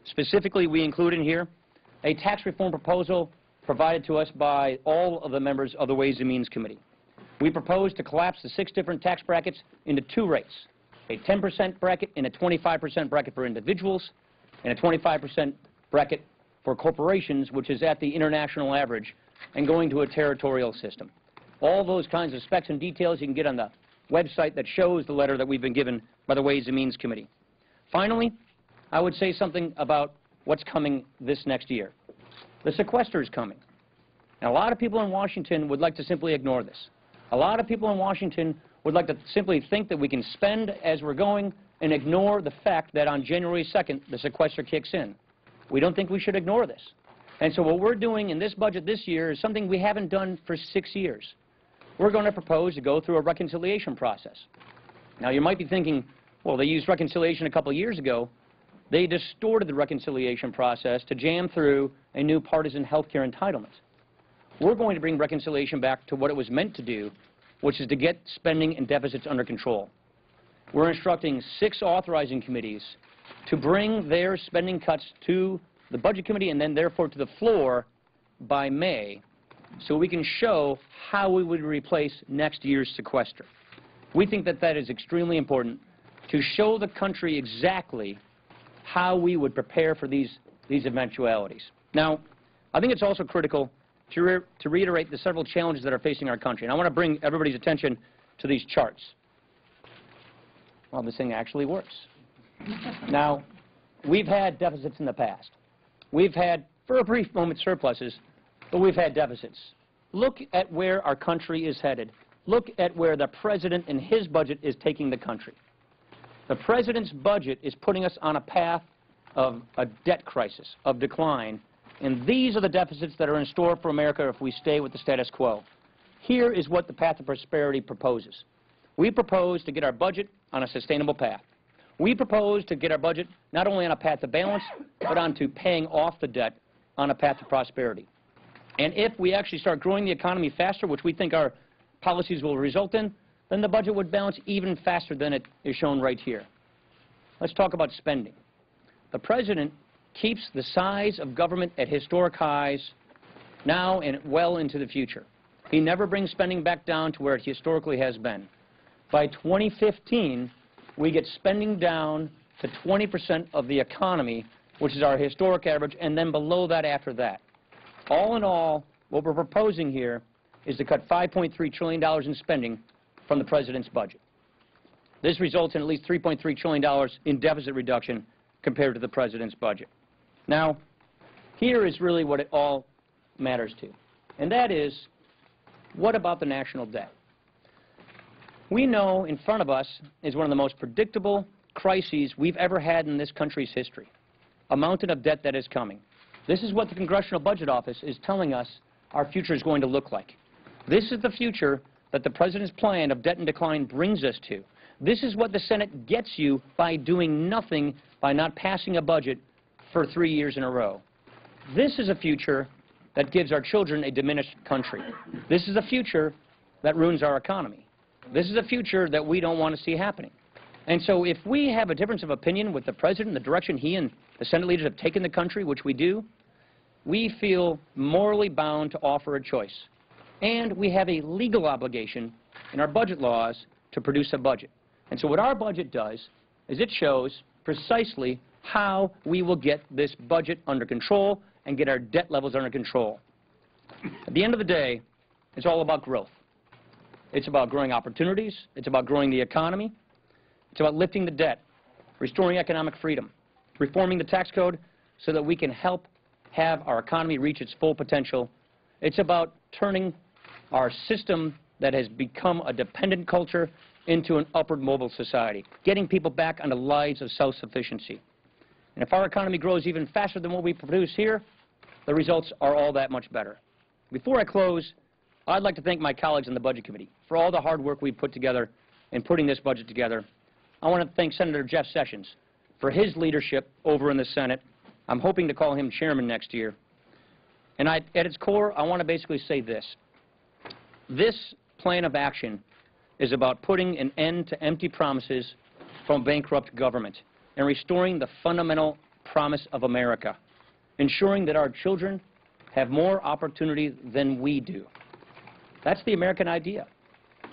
Specifically, we include in here a tax reform proposal provided to us by all of the members of the Ways and Means Committee. We propose to collapse the 6 different tax brackets into 2 rates, a 10% bracket and a 25% bracket for individuals, and a 25% bracket for corporations, which is at the international average, and going to a territorial system. All those kinds of specs and details you can get on the website that shows the letter that we've been given by the Ways and Means Committee. Finally, I would say something about what's coming this next year. The sequester is coming. Now, a lot of people in Washington would like to simply ignore this. A lot of people in Washington would like to simply think that we can spend as we're going and ignore the fact that on January 2nd, the sequester kicks in. We don't think we should ignore this. And so what we're doing in this budget this year is something we haven't done for 6 years. We're going to propose to go through a reconciliation process. Now, you might be thinking, well, they used reconciliation a couple of years ago. They distorted the reconciliation process to jam through a new partisan health care entitlement. We're going to bring reconciliation back to what it was meant to do, which is to get spending and deficits under control. We're instructing 6 authorizing committees to bring their spending cuts to the Budget Committee and then therefore to the floor by May so we can show how we would replace next year's sequester. We think that that is extremely important to show the country exactly how we would prepare for these eventualities. Now, I think it's also critical to reiterate the several challenges that are facing our country. And I want to bring everybody's attention to these charts. Well, this thing actually works. Now, we've had deficits in the past. We've had, for a brief moment, surpluses, but we've had deficits. Look at where our country is headed. Look at where the President and his budget is taking the country. The President's budget is putting us on a path of a debt crisis, of decline, and these are the deficits that are in store for America if we stay with the status quo. Here is what the Path to Prosperity proposes. We propose to get our budget on a sustainable path. We propose to get our budget not only on a path to balance, but onto paying off the debt on a path to prosperity. And if we actually start growing the economy faster, which we think our policies will result in, then the budget would balance even faster than it is shown right here. Let's talk about spending. The President keeps the size of government at historic highs now and well into the future. He never brings spending back down to where it historically has been. By 2015, we get spending down to 20% of the economy, which is our historic average, and then below that after that. All in all, what we're proposing here is to cut $5.3 trillion in spending from the President's budget. This results in at least $3.3 trillion in deficit reduction compared to the President's budget. Now, here is really what it all matters to, and that is, what about the national debt? We know in front of us is one of the most predictable crises we've ever had in this country's history, a mountain of debt that is coming. This is what the Congressional Budget Office is telling us our future is going to look like. This is the future that the President's plan of debt and decline brings us to. This is what the Senate gets you by doing nothing, by not passing a budget for 3 years in a row. This is a future that gives our children a diminished country. This is a future that ruins our economy. This is a future that we don't want to see happening. And so if we have a difference of opinion with the President, the direction he and the Senate leaders have taken the country, which we do, we feel morally bound to offer a choice. And we have a legal obligation in our budget laws to produce a budget. And so what our budget does is it shows precisely how we will get this budget under control and get our debt levels under control. At the end of the day, it's all about growth. It's about growing opportunities. It's about growing the economy. It's about lifting the debt, restoring economic freedom, reforming the tax code so that we can help have our economy reach its full potential. It's about turning our system that has become a dependent culture into an upward mobile society, getting people back on the lives of self-sufficiency. And if our economy grows even faster than what we produce here, the results are all that much better. Before I close, I'd like to thank my colleagues in the Budget Committee for all the hard work we've put together in putting this budget together. I want to thank Senator Jeff Sessions for his leadership over in the Senate. I'm hoping to call him chairman next year. And at its core, I want to basically say this. This plan of action is about putting an end to empty promises from bankrupt government and restoring the fundamental promise of America, ensuring that our children have more opportunity than we do. That's the American idea.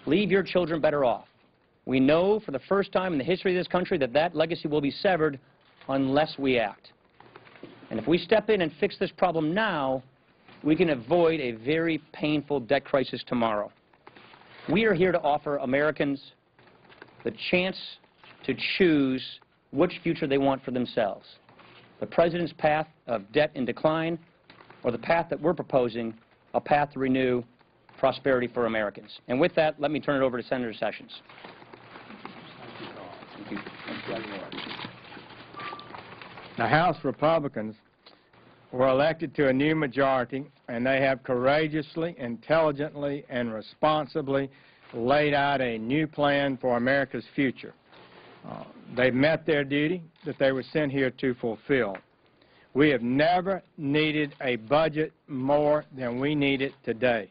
Leave your children better off. We know for the first time in the history of this country that that legacy will be severed unless we act. And if we step in and fix this problem now, we can avoid a very painful debt crisis tomorrow. We are here to offer Americans the chance to choose which future they want for themselves. The President's path of debt and decline or the path that we're proposing, a path to renew prosperity for Americans. And with that, let me turn it over to Senator Sessions. Thank you. The House Republicans were elected to a new majority, and they have courageously, intelligently, and responsibly laid out a new plan for America's future. They've met their duty that they were sent here to fulfill. We have never needed a budget more than we need it today.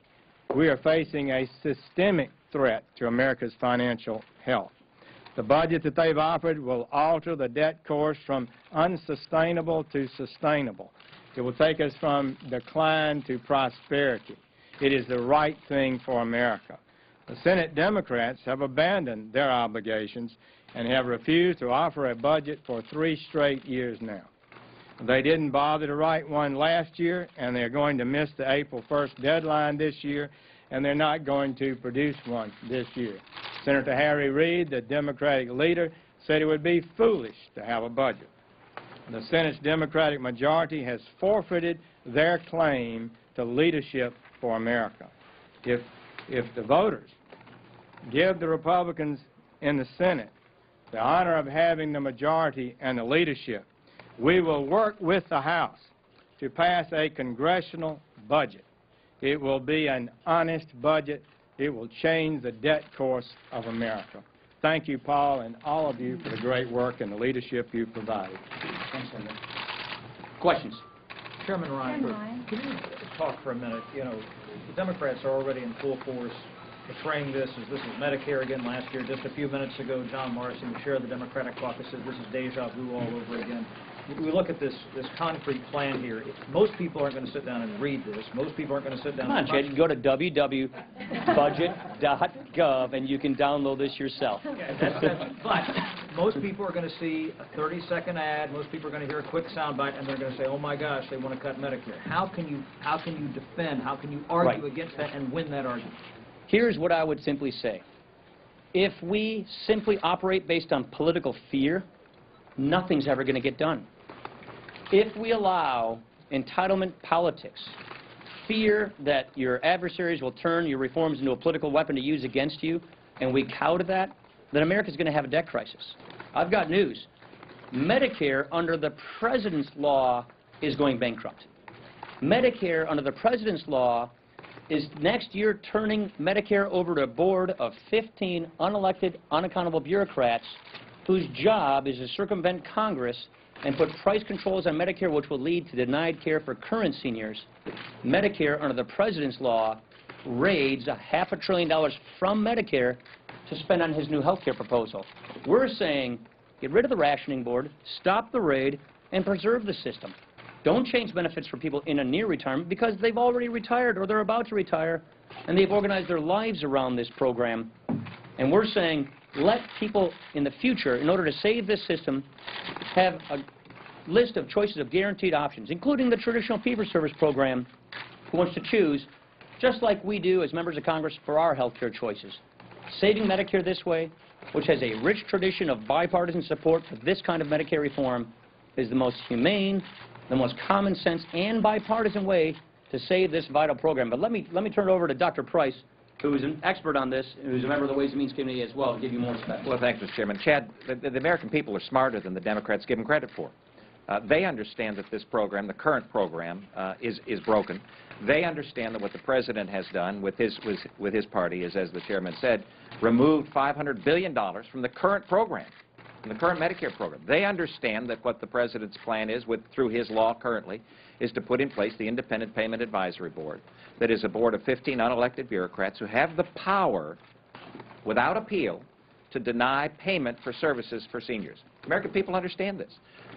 We are facing a systemic threat to America's financial health. The budget that they've offered will alter the debt course from unsustainable to sustainable. It will take us from decline to prosperity. It is the right thing for America. The Senate Democrats have abandoned their obligations and have refused to offer a budget for 3 straight years now. They didn't bother to write one last year, and they're going to miss the April 1st deadline this year, and they're not going to produce one this year. Senator Harry Reid, the Democratic leader, said it would be foolish to have a budget. The Senate's Democratic majority has forfeited their claim to leadership for America. If the voters give the Republicans in the Senate the honor of having the majority and the leadership, we will work with the House to pass a congressional budget. It will be an honest budget. It will change the debt course of America. Thank you, Paul, and all of you for the great work and the leadership you've provided. Thanks, Senator. Questions? Chairman Ryan, can you talk for a minute? You know, the Democrats are already in full force portraying this as this is Medicare again last year. Just a few minutes ago, John Morrison, the chair of the Democratic caucus, said this is deja vu all over again. We look at this concrete plan here. Most people aren't going to sit down and read this. Most people aren't going to sit down. Come on, Chad. You go to www.budget.gov and you can download this yourself. But most people are going to see a 30-second ad. Most people are going to hear a quick soundbite, and they're going to say, "Oh my gosh, they want to cut Medicare." How can you defend? How can you argue against that and win that argument? Here's what I would simply say. If we simply operate based on political fear, nothing's ever going to get done. If we allow entitlement politics, fear that your adversaries will turn your reforms into a political weapon to use against you, and we cow to that, then America's going to have a debt crisis. I've got news. Medicare, under the President's law, is going bankrupt. Medicare, under the President's law, is next year turning Medicare over to a board of 15 unelected, unaccountable bureaucrats whose job is to circumvent Congress and put price controls on Medicare, which will lead to denied care for current seniors. Medicare, under the President's law, raids $500 billion from Medicare to spend on his new health care proposal. We're saying get rid of the rationing board, stop the raid, and preserve the system. Don't change benefits for people in a near retirement because they've already retired or they're about to retire, and they've organized their lives around this program. And we're saying let people in the future, in order to save this system, have a list of choices of guaranteed options, including the traditional fee-for-service program, who wants to choose, just like we do as members of Congress for our health care choices. Saving Medicare this way, which has a rich tradition of bipartisan support for this kind of Medicare reform, is the most humane, the most common sense, and bipartisan way to save this vital program. But let me turn it over to Dr. Price, who is an expert on this, who's a member of the Ways and Means Committee as well, to give you more respect. Well, thanks, Mr. Chairman. Chad, the American people are smarter than the Democrats give them credit for. They understand that this program, the current program, is broken. They understand that what the President has done with his party is, as the Chairman said, removed $500 billion from the current program, from the current Medicare program. They understand that what the President's plan is, through his law currently, is to put in place the Independent Payment Advisory Board, that is a board of 15 unelected bureaucrats who have the power, without appeal, to deny payment for services for seniors. American people understand this.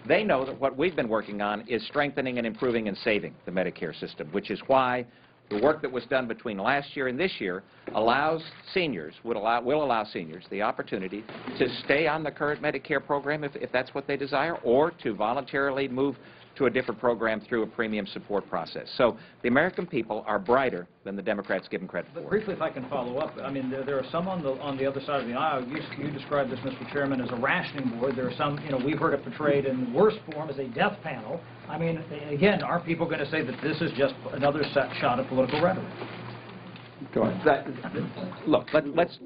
They know that what we've been working on is strengthening and improving and saving the Medicare system, which is why the work that was done between last year and this year allows seniors, will allow seniors the opportunity to stay on the current Medicare program if that's what they desire, or to voluntarily move to a different program through a premium support process. So the American people are brighter than the Democrats give them credit for. But briefly, if I can follow up, I mean, there are some on the other side of the aisle. You described this, Mr. Chairman, as a rationing board. There are some, we've heard it portrayed in the worst form as a death panel. I mean, again, aren't people going to say that this is just another shot at political rhetoric? Go ahead. Look,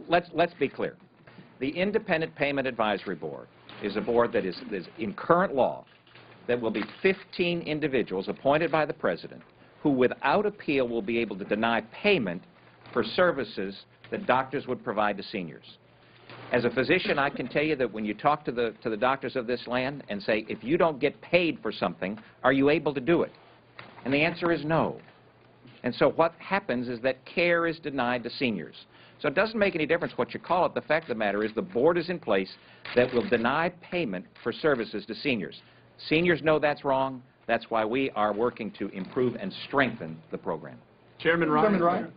let's be clear. The Independent Payment Advisory Board is a board that is in current law that will be 15 individuals appointed by the President who without appeal will be able to deny payment for services that doctors would provide to seniors. As a physician, I can tell you that when you talk to the doctors of this land and say, if you don't get paid for something, are you able to do it? And the answer is no. And so what happens is that care is denied to seniors. So it doesn't make any difference what you call it. The fact of the matter is the board is in place that will deny payment for services to seniors. Seniors know that's wrong. That's why we are working to improve and strengthen the program. Chairman Ryan. Chairman Ryan.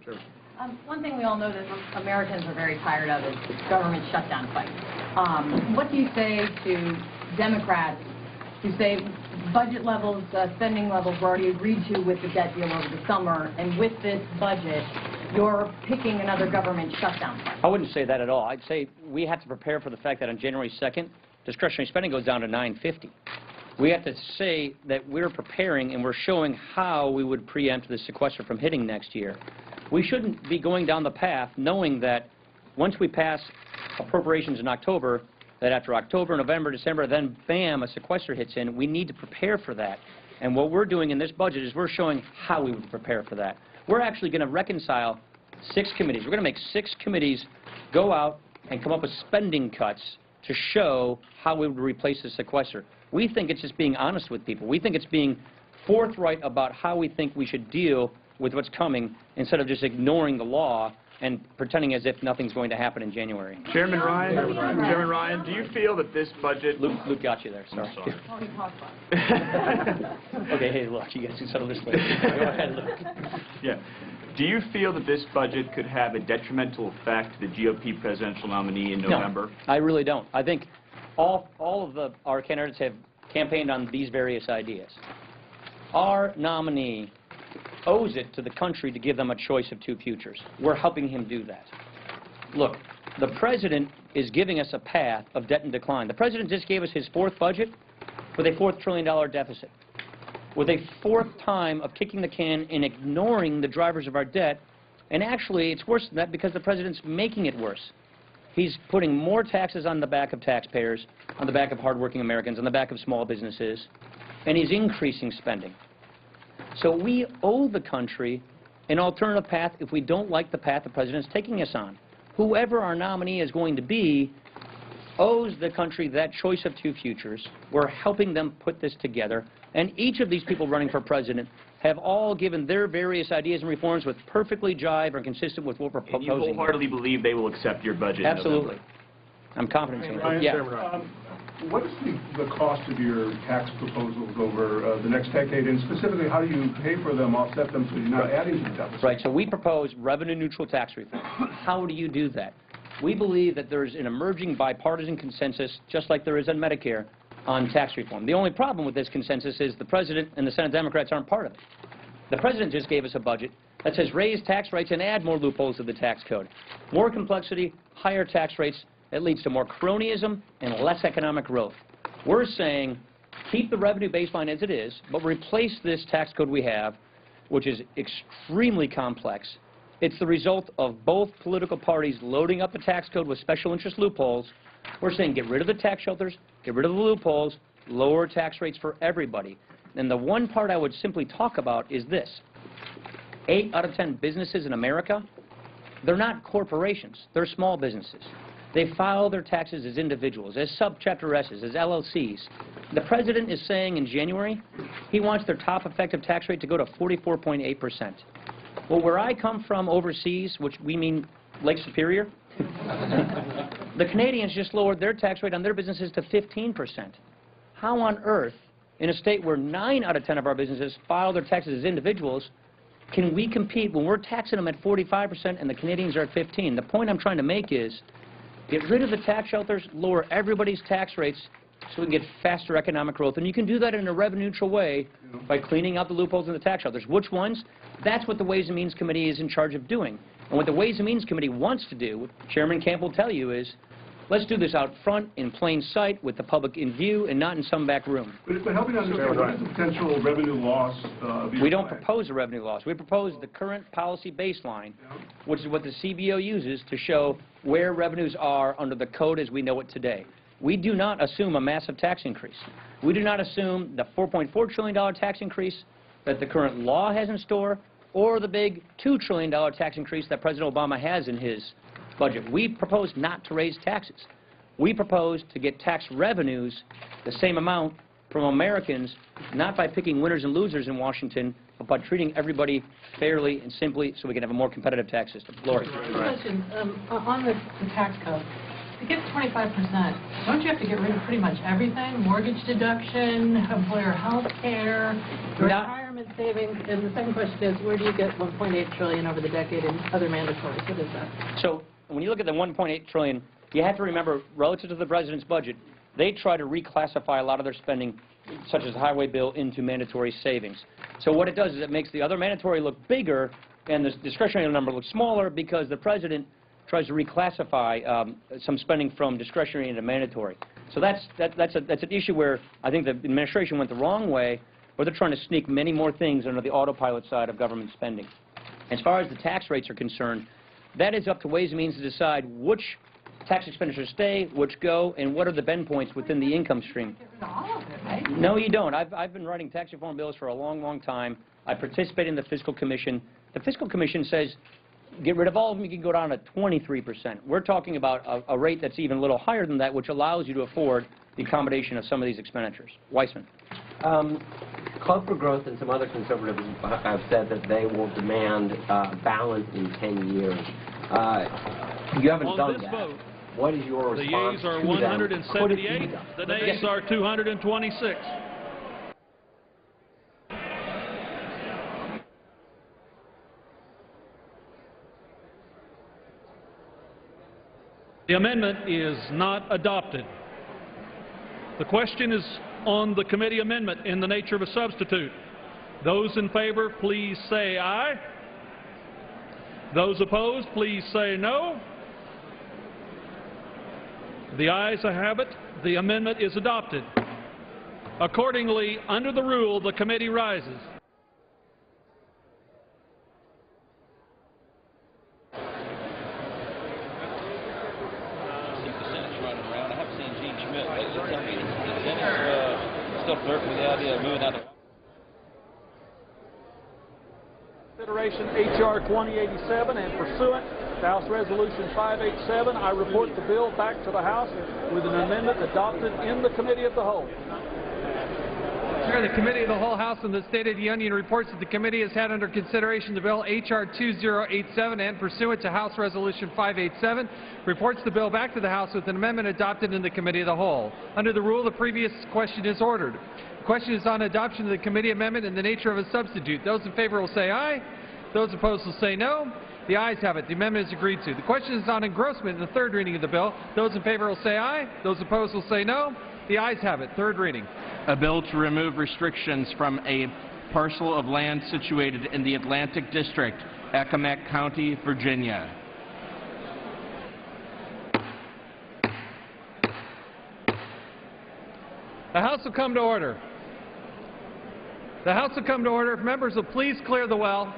One thing we all know that Americans are very tired of is government shutdown fights. What do you say to Democrats who say budget levels, spending levels were already agreed to with the debt deal over the summer, and with this budget, you're picking another government shutdown fight? I wouldn't say that at all. I'd say we have to prepare for the fact that on January 2nd, discretionary spending goes down to $950. We have to say that we're preparing and we're showing how we would preempt the sequester from hitting next year. We shouldn't be going down the path knowing that once we pass appropriations in October, that after October, November, December, then bam, a sequester hits in. We need to prepare for that. And what we're doing in this budget is we're showing how we would prepare for that. We're actually going to reconcile 6 committees. We're going to make 6 committees go out and come up with spending cuts to show how we would replace the sequester. We think it's just being honest with people. We think it's being forthright about how we think we should deal with what's coming instead of just ignoring the law and pretending as if nothing's going to happen in January. Chairman Ryan, do you feel that this budget... Luke got you there, sorry. Okay, hey, look, you guys can settle this later. Go ahead, Luke. Yeah. Do you feel that this budget could have a detrimental effect to the GOP presidential nominee in November? No, I really don't. I think all of our candidates have campaigned on these various ideas. Our nominee owes it to the country to give them a choice of 2 futures. We're helping him do that. Look, the President is giving us a path of debt and decline. The President just gave us his 4th budget with a $4 trillion deficit, with a 4th time of kicking the can and ignoring the drivers of our debt. And actually, it's worse than that because the President's making it worse. He's putting more taxes on the back of taxpayers, on the back of hardworking Americans, on the back of small businesses, and he's increasing spending. So we owe the country an alternative path if we don't like the path the President's taking us on. Whoever our nominee is going to be owes the country that choice of 2 futures. We're helping them put this together. And each of these people running for President have all given their various ideas and reforms which perfectly jive or consistent with what we're proposing. And you wholeheartedly believe they will accept your budget? Absolutely. I'm confident in it. Yeah. What is the cost of your tax proposals over the next decade, and specifically how do you pay for them, offset them, so you're not adding to the deficit? Right, so we propose revenue-neutral tax reform. How do you do that? We believe that there's an emerging bipartisan consensus, just like there is on Medicare, on tax reform. The only problem with this consensus is the President and the Senate Democrats aren't part of it. The President just gave us a budget that says raise tax rates and add more loopholes to the tax code. More complexity, higher tax rates, that leads to more cronyism and less economic growth. We're saying keep the revenue baseline as it is, but replace this tax code we have, which is extremely complex. It's the result of both political parties loading up the tax code with special interest loopholes. We're saying get rid of the tax shelters, get rid of the loopholes, lower tax rates for everybody. And the one part I would simply talk about is this. 8 out of 10 businesses in America, they're not corporations, they're small businesses. They file their taxes as individuals, as subchapter S's, as LLCs. The President is saying in January he wants their top effective tax rate to go to 44.8%. Well, where I come from overseas, which we mean Lake Superior, the Canadians just lowered their tax rate on their businesses to 15%. How on earth, in a state where 9 out of 10 of our businesses file their taxes as individuals, can we compete when we're taxing them at 45% and the Canadians are at 15%? The point I'm trying to make is get rid of the tax shelters, lower everybody's tax rates, so we can get faster economic growth. And you can do that in a revenue-neutral way by cleaning out the loopholes in the tax shelters. Which ones? That's what the Ways and Means Committee is in charge of doing. And what the Ways and Means Committee wants to do, what Chairman Camp will tell you, is let's do this out front, in plain sight, with the public in view, and not in some back room. But help me understand, what is the potential revenue loss of your We don't plan? propose a revenue loss. We propose the current policy baseline, which is what the CBO uses to show where revenues are under the code as we know it today. We do not assume a massive tax increase. We do not assume the $4.4 trillion tax increase that the current law has in store, or the big $2 trillion tax increase that President Obama has in his budget. We propose not to raise taxes. We propose to get tax revenues, the same amount, from Americans, not by picking winners and losers in Washington, but by treating everybody fairly and simply so we can have a more competitive tax system. Lori. Question, on the tax code, to get 25%, don't you have to get rid of pretty much everything? Mortgage deduction, employer health care, retirement savings? And the second question is, where do you get $1.8 trillion over the decade in other mandatories? What is that? So when you look at the $1.8 trillion, you have to remember, relative to the president's budget, they try to reclassify a lot of their spending, such as the highway bill, into mandatory savings. So what it does is it makes the other mandatory look bigger and the discretionary number look smaller because the president tries to reclassify some spending from discretionary into mandatory. So that's an issue where I think the administration went the wrong way, where they're trying to sneak many more things under the autopilot side of government spending. As far as the tax rates are concerned, that is up to Ways and Means to decide which tax expenditures stay, which go, and what are the bend points within the income stream. No, you don't. I've been writing tax reform bills for a long, long time. I participate in the Fiscal Commission. The Fiscal Commission says get rid of all of them, you can go down to 23%. We're talking about a rate that's even a little higher than that, which allows you to afford the accommodation of some of these expenditures. Weissman. Club for Growth and some other conservatives have said that they will demand balance in 10 years. You haven't done that. Vote, what is your response the yeas are to 178, the nays are 226. The amendment is not adopted. The question is on the committee amendment in the nature of a substitute. Those in favor, please say aye. Those opposed, please say no. The ayes have it. The amendment is adopted. Accordingly, under the rule, the committee rises. Consideration H.R. 2087 and pursuant to House Resolution 587, I report the bill back to the House with an amendment adopted in the Committee of the Whole. Chair, the Committee of the Whole House in the State of the Union reports that the committee has had under consideration the bill H.R. 2087 and pursuant to House Resolution 587, reports the bill back to the House with an amendment adopted in the Committee of the Whole. Under the rule, the previous question is ordered. The question is on adoption of the committee amendment in the nature of a substitute. Those in favor will say aye. Those opposed will say no. The ayes have it. The amendment is agreed to. The question is on engrossment in the third reading of the bill. Those in favor will say aye. Those opposed will say no. The ayes have it. Third reading. A bill to remove restrictions from a parcel of land situated in the Atlantic District, Accomack County, Virginia. The House will come to order. The House will come to order. If members will please clear the well.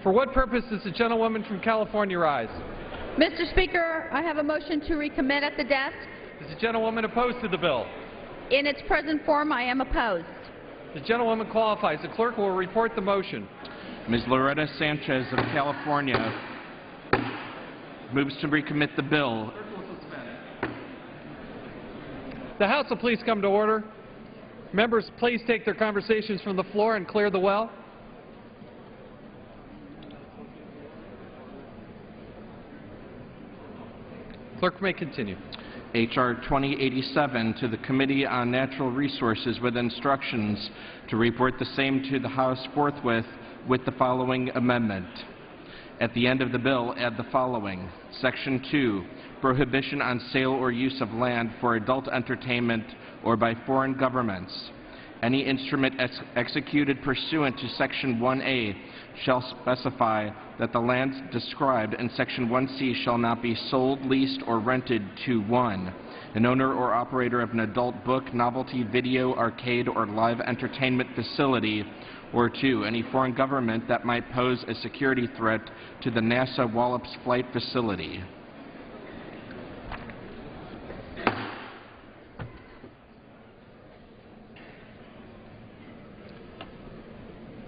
For what purpose does the gentlewoman from California rise? Mr. Speaker, I have a motion to recommit at the desk. Is the gentlewoman opposed to the bill? In its present form, I am opposed. The gentlewoman qualifies. The clerk will report the motion. Ms. Loretta Sanchez of California moves to recommit the bill. The House will please come to order. Members, please take their conversations from the floor and clear the well. Clerk may continue. H.R. 2087 to the Committee on Natural Resources with instructions to report the same to the House forthwith with the following amendment. At the end of the bill, add the following. Section 2, prohibition on sale or use of land for adult entertainment or by foreign governments. Any instrument executed pursuant to Section 1A shall specify that the lands described in Section 1C shall not be sold, leased, or rented to 1. An owner or operator of an adult book, novelty, video, arcade, or live entertainment facility, or 2, any foreign government that might pose a security threat to the NASA Wallops Flight Facility.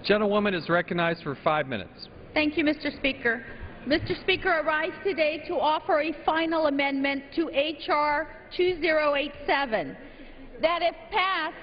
Gentlewoman is recognized for 5 minutes. Thank you, Mr. Speaker. Mr. Speaker, I rise today to offer a final amendment to H.R. 2087 that, if passed,